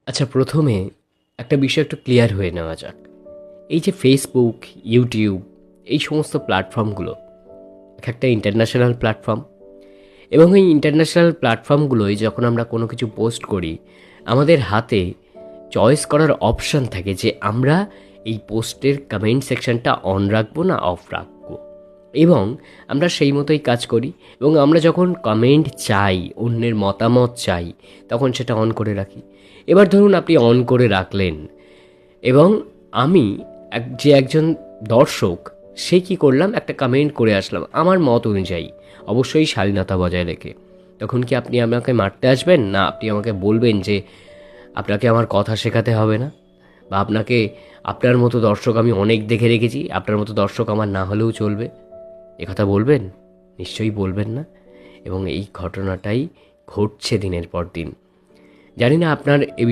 আচ্ছা, প্রথমে একটা বিষয় একটু ক্লিয়ার হয়ে নেওয়া যাক। এই যে ফেসবুক, ইউটিউব এই সমস্ত প্ল্যাটফর্মগুলো এক একটা ইন্টারন্যাশনাল প্ল্যাটফর্ম, এবং এই ইন্টারন্যাশনাল প্ল্যাটফর্মগুলোয় যখন আমরা কোনো কিছু পোস্ট করি, আমাদের হাতে চয়েস করার অপশান থাকে যে আমরা এই পোস্টের কমেন্ট সেকশনটা অন রাখবো না অফ রাখবো, এবং আমরা সেই মতোই কাজ করি। এবং আমরা যখন কমেন্ট চাই, অন্যের মতামত চাই, তখন সেটা অন করে রাখি। এবার ধরুন আপনি অন করে রাখলেন, এবং আমি একজন দর্শক, সে কী করলাম, একটা কমেন্ট করে আসলাম আমার মত অনুযায়ী, অবশ্যই শালীনতা বজায় রেখে। তখন কি আপনি আমাকে মারতে আসবেন? না, আপনি আমাকে বলবেন যে আপনাকে আমার কথা শেখাতে হবে না, বা আপনার মতো দর্শক আমি অনেক দেখে রেখেছি, আপনার মতো দর্শক আমার না হলেও চলবে, কথা বলবেন? নিশ্চয়ই বলবেন না। এবং এই ঘটনাটাই ঘটছে দিনের পর দিন। জানি না আপনার এ বিষয়ে